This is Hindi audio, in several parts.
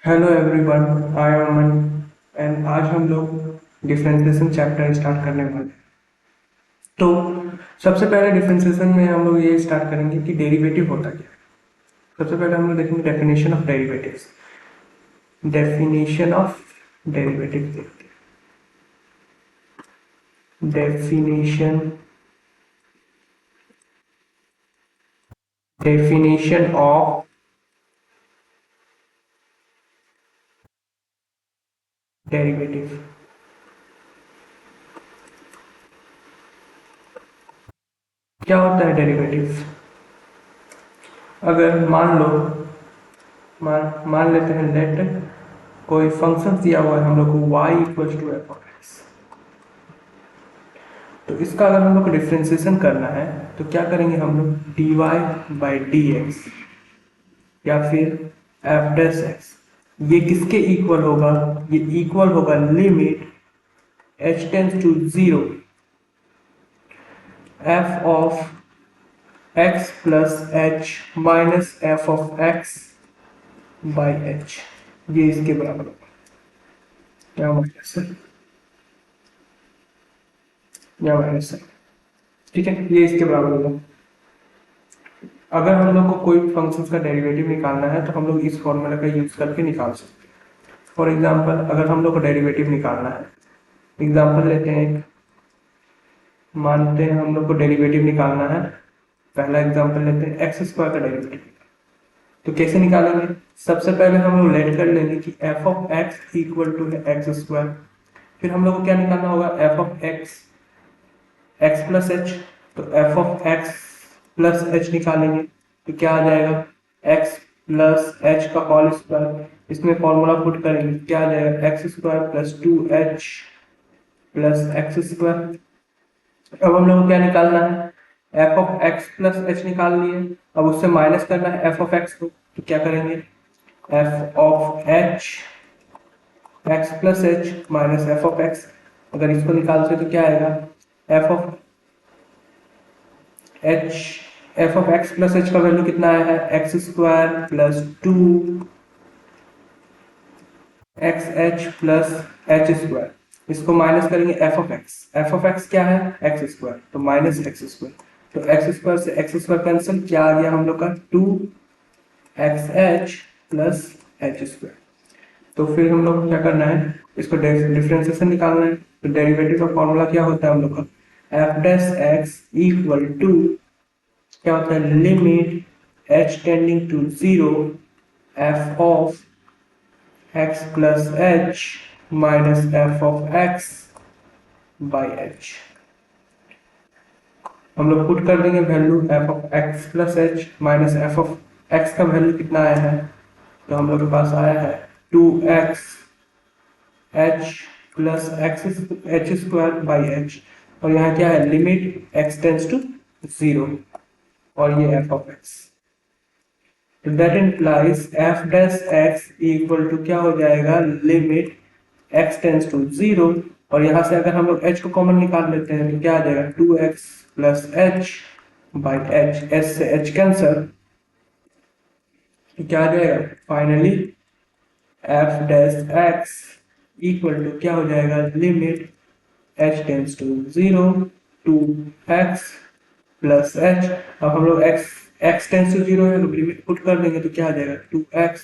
Hello everyone, I am Aman and आज हम लोग डिफरेंशिएशन चैप्टर स्टार्ट करने वाले हैं। तो सबसे पहले डिफरेंशिएशन में हम लोग ये स्टार्ट करेंगे कि डेरिवेटिव होता क्या है। सबसे पहले हम लोग देखेंगे definition of derivatives. Definition of derivative देखते हैं। Definition of derivative. क्या होता है डेरिवेटिव? अगर मान लेते हैं लेट कोई फंक्शन दिया हुआ है हम लोग को y equal to f of x. तो इसका अगर हम लोग को डिफ्रेंसिएशन करना है तो क्या करेंगे हम लोग dy बाई डी एक्स या फिर एफ डैश एक्स। ये किसके इक्वल होगा? ये इक्वल होगा limit h tends to zero f of x plus h minus f of x by h. ये इसके बराबर होगा। क्या माइनस है या माइनस है, ठीक है, ये इसके बराबर होगा। अगर हम लोग को कोई फंक्शन का डेरिवेटिव निकालना है तो हम लोग इस फॉर्मूला का यूज करके निकाल सकते हैं। फॉर एग्जांपल अगर हम लोग को डेरिवेटिव निकालना है, एग्जांपल लेते हैं एक, मानते हैं हम लोग को डेरिवेटिव निकालना है। पहला एग्जांपल लेते हैं एक्स स्क्वायर का डेरिवेटिव। तो कैसे निकालेंगे? सबसे पहले हम लोग लेट कर लेंगे कि f of x equal to है एक्स स्क्वायर। फिर हम लोग को क्या निकालना होगा? F of x x plus h. तो f of x plus h निकालेंगे तो क्या आ जाएगा? एक्स प्लस एच का होल स्क्वायर। इसमें फॉर्मूला पुट करेंगे क्या आ जाएगा? X square plus two h plus x square. अब हम लोग को क्या निकालना है? F of x plus h निकाल लिए। अब उससे माइनस करना है एफ ऑफ एक्स को, तो क्या करेंगे? F of H x plus h minus f of x. अगर इसको निकालते तो क्या आएगा? F of H F of x plus h का वैल्यू कितना आया है? X square plus to x h plus H square. इसको माइनस करेंगे एफ ऑफ एक्स क्या है? एक्स स्क्वायर, तो माइनस एक्स स्क्वायर। तो एक्स स्क्वायर से एक्स स्क्वायर कैंसिल, क्या आ गया हम लोग का? To x h plus H square. तो फिर हम लोग को क्या करना है? इसको डिफरेंशिएशन निकालना है। तो डेरिवेटिव का फॉर्मूला क्या होता है हम लोग का? F dash x equal to क्या होता है? Limit h tending to zero f of x plus h minus f of x by h. हम लोग पुट कर देंगे value f of x plus h minus f of x का वैल्यू कितना आया है? तो हम लोग के पास आया है two x h plus x h square by h. और यहाँ क्या है? Limit x tends to zero और ये एफ ऑफ एक्स। तो that implies f dash x equal to क्या हो जाएगा? Limit x tends to zero. और यहां से अगर हम लोग एच को कॉमन निकाल लेते हैं तो क्या आ जाएगा? Two x plus h by h. H से एच कैंसर, तो क्या आ जाएगा? Finally f dash x equal to क्या हो जाएगा? Limit h tends to zero two x plus h. अब हम लोग एक्स टेंस टू जीरो है तो लिमिट पुट कर देंगे तो क्या आ जाएगा? Two x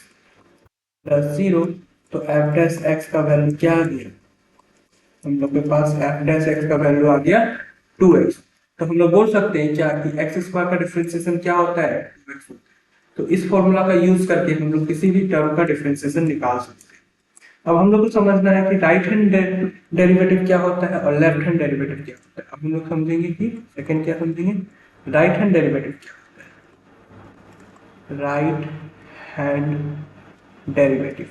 plus zero. तो एफ डैश एक्स का वैल्यू क्या आ गया? हम लोग के पास एफ डैश एक्स का वैल्यू आ गया टू एक्स। तो हम लोग बोल सकते हैं क्या कि एक्स स्क्वायर का डिफरेंशिएशन क्या होता है? 2x होता है। तो इस फॉर्मूला का यूज करके हम लोग किसी भी टर्म का डिफरेंशिएशन निकाल सकते हैं। अब हम लोग को समझना है कि राइट हैंड डेरिवेटिव क्या होता है और लेफ्ट हैंड डेरिवेटिव क्या होता है। अब हम लोग समझेंगे कि सेकंड क्या समझेंगे? राइट हैंड डेरिवेटिव क्या होता है। राइट हैंड डेरिवेटिव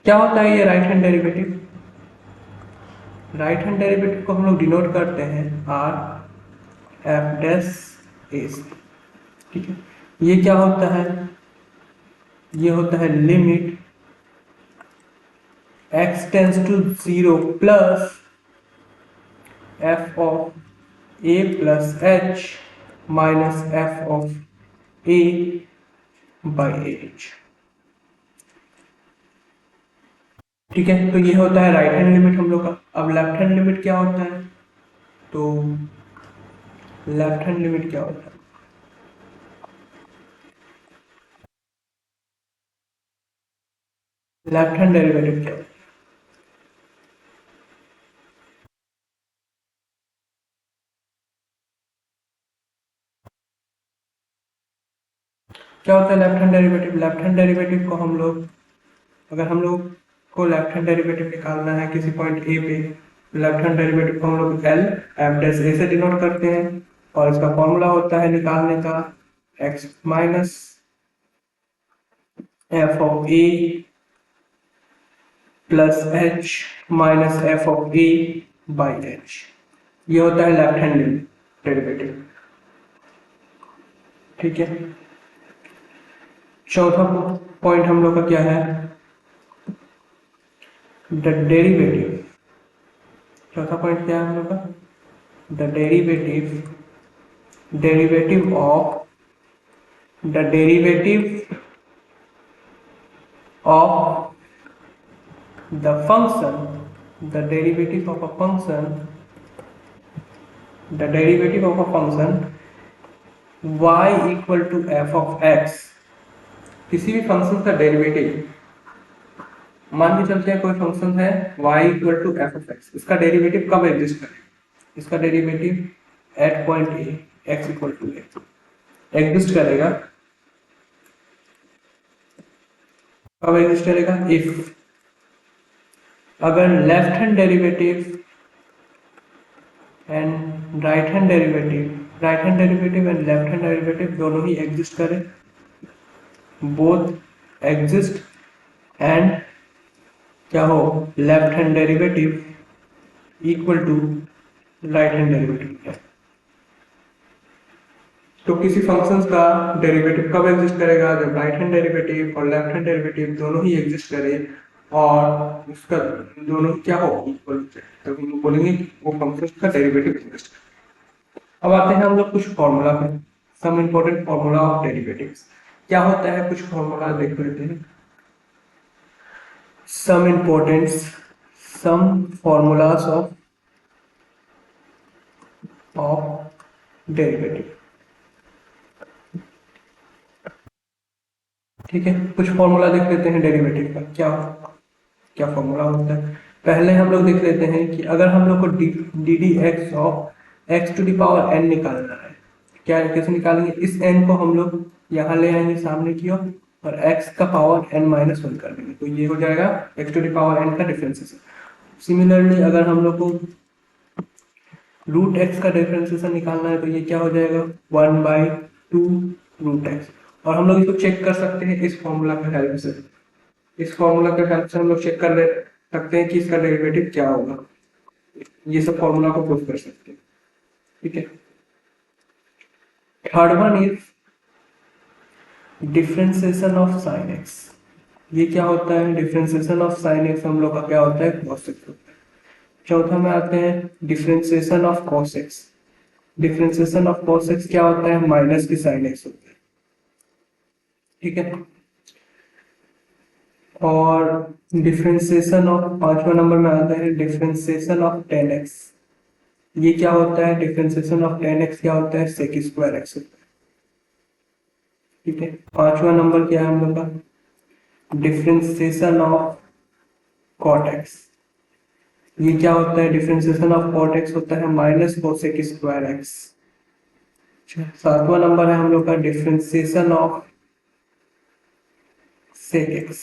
क्या होता है? ये right hand derivative, right hand derivative को हम लोग डिनोट करते हैं आर एफ डैश एस। ठीक है, ये क्या होता है? ये होता है limit x tends to zero plus f of a plus h minus f of a by h. ठीक है, तो ये होता है राइट हैंड लिमिट हम लोग का। अब लेफ्ट हैंड लिमिट क्या होता है, तो लेफ्ट हैंड लिमिट क्या होता है, लेफ्ट हैंड डेरिवेटिव क्या होता है, क्या होता है left hand derivative. Left hand derivative को हम लोग, अगर हम लोग को लेफ्ट हैंड डेरिवेटिव निकालना है किसी पॉइंट ए पे, लेफ्ट हैंड डेरिवेटिव को हम लोग एल एफ डैश ए से डिनोट करते हैं, और इसका फॉर्मूला होता है निकालने का x minus f of a plus h minus f of a by h. ये होता है लेफ्ट हैंड डेरिवेटिव। ठीक है, चौथा पॉइंट हम लोग का क्या है, द डेरिवेटिव। चौथा पॉइंट क्या है हम लोग का, the derivative of the derivative of the function, the derivative of a function, the derivative of a function y equal to f of x। किसी भी फंक्शन का डेरिवेटिव, मान के चलते हैं कोई फंक्शन है y equal to f of x, इसका डेरिवेटिव कब एग्जिस्ट करेगा, इसका derivative at point a x equal to a exist करेगा, कब एग्जिस्ट करेगा, इफ अगर left hand derivative and right hand derivative and left hand derivative दोनों ही एग्जिस्ट करें, बोथ एग्जिस्ट एंड क्या हो, left hand derivative equal to right hand derivative. तो किसी फंक्शंस का डेरिवेटिव कब एग्जिस्ट करेगा, जब राइट हैंड डेरिवेटिव और लेफ्ट हैंड डेरिवेटिव दोनों ही एग्जिस्ट करे और उसका दोनों क्या हो, इक्वल, तब हम बोलेंगे कि वो फंक्शन का डेरिवेटिव एग्जिस्ट करे। अब आते हैं हम लोग कुछ फॉर्मूला पे, some important formula of derivatives. क्या होता है, कुछ फॉर्मूला देख लेते हैं। Some formulas of derivative. ठीक है, कुछ फॉर्मूला देख लेते हैं डेरिवेटिव का, क्या क्या फॉर्मूला होता है। पहले हम लोग देख लेते हैं कि अगर हम लोग को d d x of x to the power n निकालना है, क्या कैसे निकालेंगे, इस एन को हम लोग यहाँ ले आएंगे सामने की ओर और x का पावर n माइनस वन कर देंगे, तो ये हो जाएगा x to the power n का डिफरेंशिएशन। सिमिलरली अगर हम लोग को रूट एक्स का डिफरेंशिएशन निकालना है, तो ये क्या हो जाएगा, 1/2 रूट एक्स। और हम लोग इसको चेक कर सकते हैं इस फॉर्मूला के हेल्प से, इस फॉर्मूला के हेल्प से हम लोग चेक कर ले सकते हैं कि इसका डेरिवेटिव क्या होगा, ये सब फॉर्मूला को प्रूव कर सकते हैं। ठीक है, third one is differentiation of sine x. ये क्या होता है, डिफरेंशिएशन ऑफ साइन एक्स हम लोग का क्या होता है, कॉस एक्स होता है। चौथा में आते हैं differentiation of cos x. Differentiation of cos x क्या होता है, माइनस की साइन एक्स होता है। ठीक है, और डिफरेंशिएशन ऑफ पांचवा नंबर में आता है डिफरेंशिएशन ऑफ टेन एक्स। ये क्या होता है, डिफरेंशिएशन ऑफ टेन एक्स क्या होता है, सेक स्क्वायर एक्स होता है। ठीक है, पांचवा नंबर क्या है हम लोग का, डिफरेंशिएशन ऑफ कॉट एक्स। ये क्या होता है, डिफरेंशिएशन ऑफ कॉट एक्स होता है माइनस कोसेक स्क्वायर एक्स। सातवां नंबर है हम लोग का differentiation of sec x.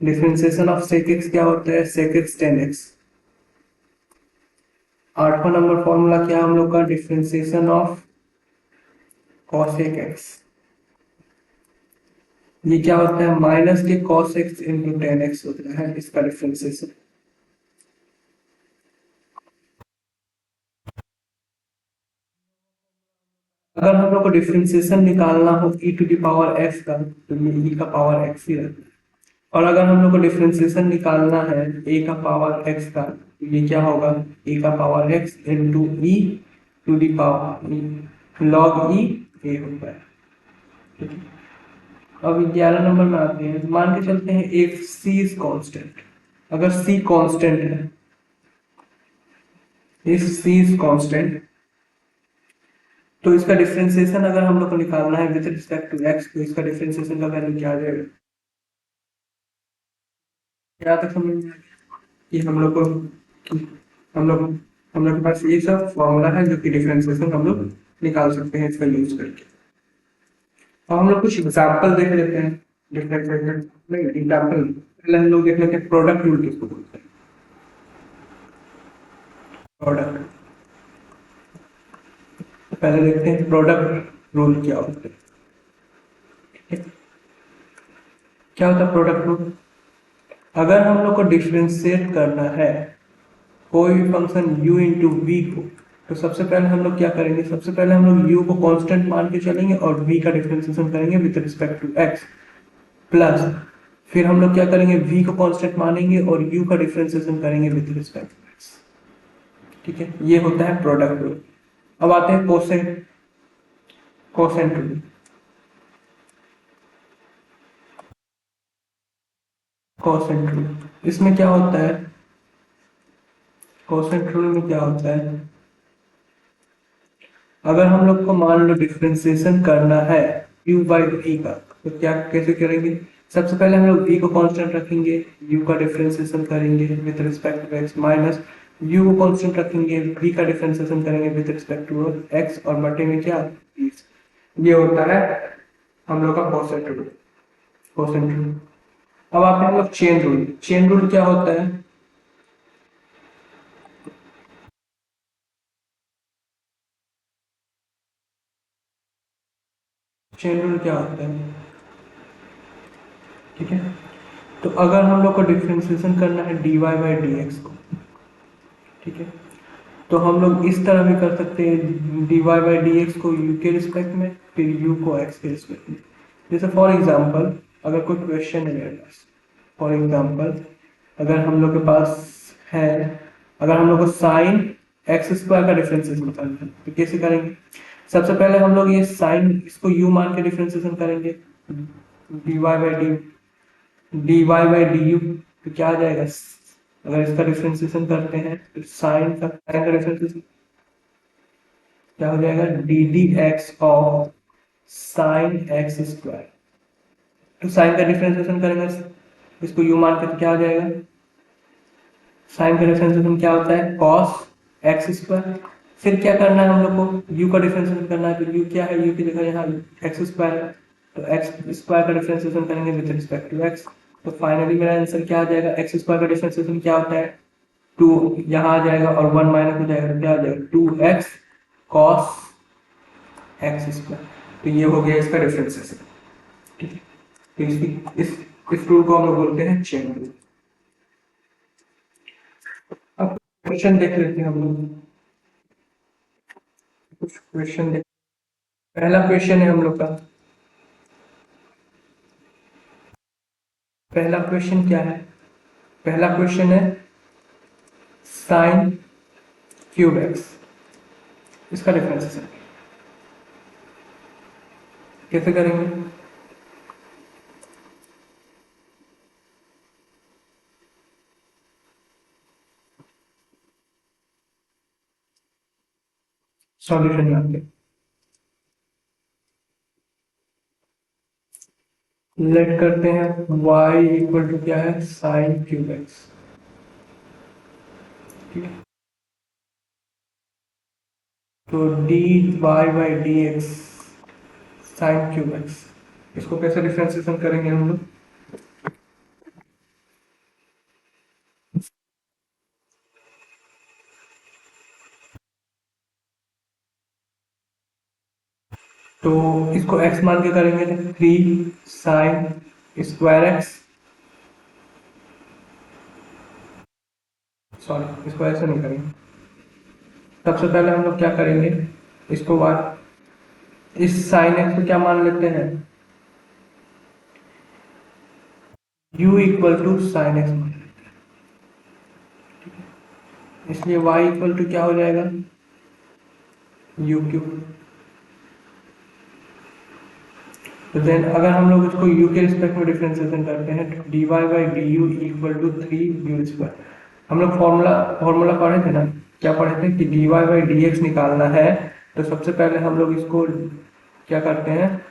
Differentiation of sec x क्या होता है, सेक एक्स टेन एक्स। आठवां नंबर फॉर्मूला क्या है हम लोग का, डिफरेंशिएशन ऑफ कॉसेक एक्स। ये क्या होता है, माइनस के cos x into ten x होता है इसका डिफरेंशिएशन। अगर हम लोग को डिफरेंशिएशन निकालना हो e to the power x का, तो ये e का पावर x ही रहता है। और अगर हम लोग को डिफरेंशिएशन निकालना है a का पावर x का, तो ये क्या होगा, a का power x into e to the power log e a होता है। ठीक है, अब 11 नंबर में आते हैं, मान के चलते हैं if c इज कांस्टेंट। अगर c कांस्टेंट है, इफ c इज कांस्टेंट, तो इसका डिफरेंशिएशन अगर हम लोग को निकालना है विद रिस्पेक्ट टू x, तो इसका डिफरेंशिएशन का वैल्यू क्या आ जाएगा? क्या तक समझ में आ गया कि हम लोग के पास ये सब फॉर्मूला है जो कि डिफरेंशिएशन हम लोग निकाल सकते हैं इसका यूज करके। अब हम लोग कुछ एग्जाम्पल देख लेते हैं डिफरेंशिएशन। नहीं, एग्जाम्पल पहले हम लोग देख लेते हैं प्रोडक्ट रूल किसको बोलते हैं। प्रोडक्ट, पहले देखते हैं प्रोडक्ट रूल क्या होता है। ठीक है? क्या होता है प्रोडक्ट रूल? अगर हम लोग को डिफरेंशिएट करना है कोई भी फंक्शन u इंटू वी को, तो सबसे पहले हम लोग क्या करेंगे, सबसे पहले हम लोग u को कांस्टेंट मान के चलेंगे और v का डिफरेंशिएशन करेंगे with respect to x, plus फिर हम लोग क्या करेंगे, v को कांस्टेंट मानेंगे और u का डिफरेंशिएशन करेंगे विद रिस्पेक्ट टू x। ठीक है, ये होता है प्रोडक्ट रूल। अब आते हैं quotient, quotient rule. Quotient rule इसमें क्या होता है, कोसेंट रूल में क्या होता है, अगर हम लोग को मान लो डिफरेंशिएशन करना है u बाई v का, तो क्या कैसे करेंगे? सबसे पहले हम लोग v को कांस्टेंट रखेंगे, u का डिफरेंशिएशन करेंगे with respect to x, minus u को कांस्टेंट रखेंगे, v का डिफरेंशिएशन करेंगे विद रिस्पेक्ट टू x, और बटे में क्या, ये होता है हम लोग का कोसेंट रूल। Quotient rule. अब आते हैं हम लोग चेन रूल। चेन रूल क्या होता है? चेन रूल क्या होता है? ठीक है, तो अगर हम लोग को डिफरेंशिएशन करना है dy बाई dx को, ठीक है, तो हम लोग इस तरह भी कर सकते हैं, dy बाई dx को u के रिस्पेक्ट में, फिर u को x के रिस्पेक्ट में। जैसे फॉर एग्जांपल अगर कोई क्वेश्चन है मेरे पास, फॉर एग्जांपल अगर हम लोग के पास है, अगर हम लोग को साइन एक्स स्क्वायर का डिफरेंशिएशन करना है तो कैसे करेंगे? सबसे पहले हम लोग ये साइन इसको u मान के डिफरेंशिएशन करेंगे, dy बाई डी यू, तो क्या आ जाएगा, अगर इसका डिफरेंशिएशन करते हैं तो साइन का डिफरेंशिएशन क्या हो जाएगा, D d x of sine x square. तो साइन का डिफरेंशिएशन करेंगे इसको u मान के, तो क्या हो जाएगा, साइन का डिफरेंशिएशन क्या होता है, कॉस एक्स स्क्वायर। फिर क्या करना है हम लोग को, u का डिफरेंशिएशन करना है, तो u क्या है, u की जगह यहाँ एक्स स्क्वायर है, तो एक्स स्क्वायर का डिफरेंशिएशन करेंगे विद रिस्पेक्ट टू x। तो फाइनली मेरा आंसर क्या आ जाएगा, एक्स स्क्वायर का डिफरेंशिएशन क्या होता है, 2 यहाँ आ जाएगा और 1 माइनस हो जाएगा, तो क्या आ जाएगा 2x cos एक्स स्क्वायर। तो ये हो गया इसका डिफरेंशिएशन। ठीक है, तो इस रूल को हम लोग बोलते हैं चेन रूल। अब क्वेश्चन देख लेते हैं हम लोग, कुछ क्वेश्चन देख। पहला क्वेश्चन है हम लोग का, पहला क्वेश्चन क्या है, पहला क्वेश्चन है साइन क्यूब एक्स, इसका डिफरेंशिएशन कैसे करेंगे? सॉल्यूशन यहाँ पे लेट करते हैं, y इक्वल टू क्या है, साइन क्यूब एक्स। ठीक है, तो d y by d x sine cube x, इसको कैसे डिफरेंशिएशन करेंगे हम लोग? तो इसको x मान के करेंगे तो 3 साइन स्क्वायर एक्स, सॉरी इसको ऐसे नहीं करेंगे, सबसे पहले हम लोग क्या करेंगे, इसको बाद इस साइन एक्स को क्या मान लेते हैं, u equal to sine x मान लेते हैं, इसलिए y इक्वल टू क्या हो जाएगा, u क्यूब। तो देन अगर हम लोग इसको u के रिस्पेक्ट में डिफरेंशिएशन करते हैं तो dy by d u equal to 3u square. हम लोग फॉर्मूला पढ़े थे ना, क्या पढ़े थे कि dy बाई डी एक्स निकालना है तो सबसे पहले हम लोग इसको क्या करते हैं,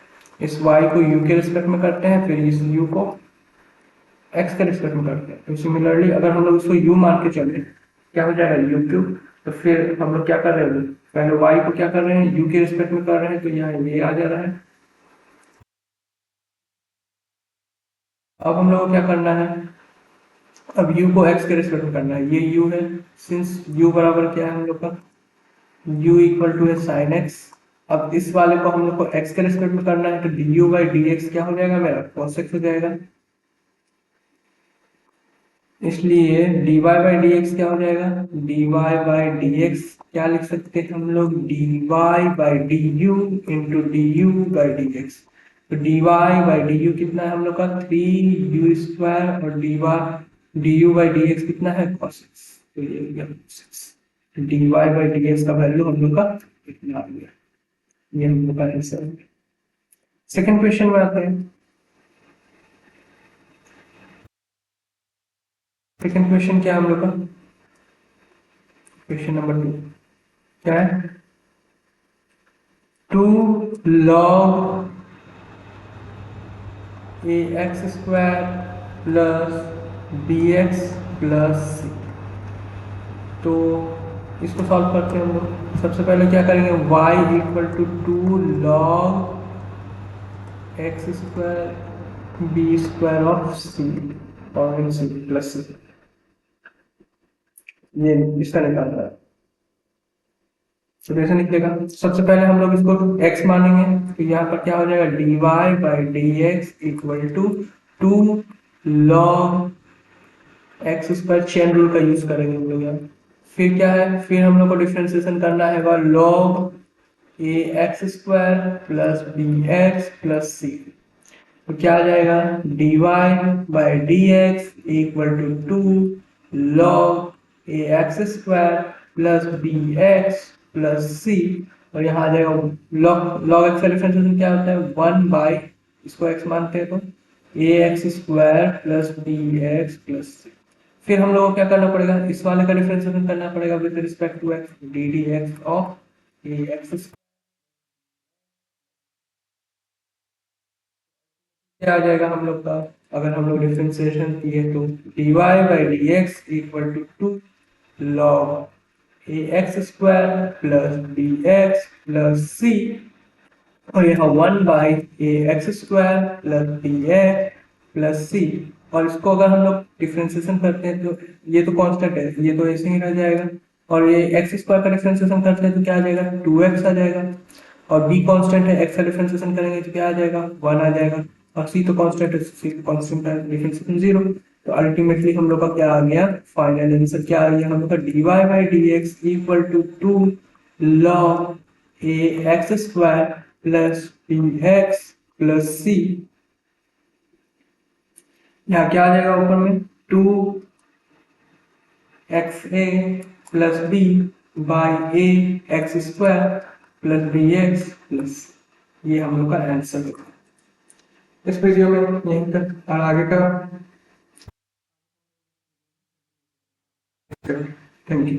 इस y को u के रिस्पेक्ट में करते हैं, फिर इस u को x के रिस्पेक्ट में करते हैं। तो सिमिलरली अगर हम लोग इसको u मान के चले क्या हो जाएगा u क्यूब। तो फिर हम लोग क्या कर रहे हैं, पहले y को क्या कर रहे हैं u के रिस्पेक्ट में कर रहे हैं, तो यहाँ ये आ जा रहा है। अब हम लोग को क्या करना है, अब u को x के रिस्पेक्ट में करना है, ये u है, सिंस u बराबर क्या है हम लोग का, u इक्वल टू है साइन x। अब इस वाले को हम लोग को x के रिस्पेक्ट में करना है तो du बाई डी एक्स क्या हो जाएगा मेरा, cos x हो जाएगा। इसलिए dy बाई डी एक्स क्या हो जाएगा, dy बाई डी एक्स क्या लिख सकते हैं हम लोग, dy by d you into D you by d x. तो dy बाई डी यू कितना है हम लोग का 3u स्क्वायर, और D you by d x कितना है cos x। तो ये हो गया cos x। तो dy बाई डी एक्स का वैल्यू हम लोग का कितना आ गया, ये हम लोग का आंसर है। सेकंड क्वेश्चन में आते हैं। सेकंड क्वेश्चन क्या है हम लोग का, क्वेश्चन नंबर 2 क्या है, 2 log a x square plus b x plus c. तो इसको सॉल्व करते हैं हम लोग। सबसे पहले क्या करेंगे, y equal to 2 log x square b square of c और सी प्लस सी, ये इसका निकालना है। तो कैसे निकलेगा, सबसे पहले हम लोग इसको x मानेंगे, तो यहाँ पर क्या हो जाएगा, dy by d x equal to 2 log x square, chain rule का यूज करेंगे हम लोग यहाँ। फिर क्या है, फिर हम लोग को डिफरेंशिएशन करना है log a x square plus b x plus c. तो क्या आ जाएगा, dy by d x equal to 2 log a x square plus b x plus c. और यहाँ आ जाएगा log x का डिफरेंशिएशन क्या होता है, 1 बाई, इसको x मानते हैं तो a x square plus b x plus c. फिर हम लोगों को क्या करना पड़ेगा, इस वाले का डिफरेंशिएशन करना पड़ेगा with respect to x, d d x of a x. क्या आ जाएगा हम लोग का, अगर हम लोग डिफरेंशिएशन किए तो dy by d x equal to 2 log a x square plus b x plus c, और यहाँ 1 by a x square plus b x plus c. और इसको अगर हम लोग डिफरेंशिएशन करते हैं तो ये तो कांस्टेंट है, ये तो ऐसे ही रह जाएगा, और ये एक्स स्क्वायर का डिफरेंशिएशन करते हैं तो क्या आ जाएगा, 2x आ जाएगा। और b कांस्टेंट है, x का डिफरेंशिएशन करेंगे तो क्या आ जाएगा, 1 आ जाएगा। और c तो कांस्टेंट है, c कांस्टेंट है, डिफरेंशिएशन 0। तो अल्टीमेटली हम लोग का क्या आ गया, फाइनल आंसर क्या आ गया हम लोग का, dy by d x equal to 2 log a x square plus b x plus c. यहाँ क्या आ जाएगा ऊपर में, 2 x a plus b by a x square plus b x plus, ये हम लोग का आंसर है। इस वीडियो में यहीं तक, और आगे का थैंक यू।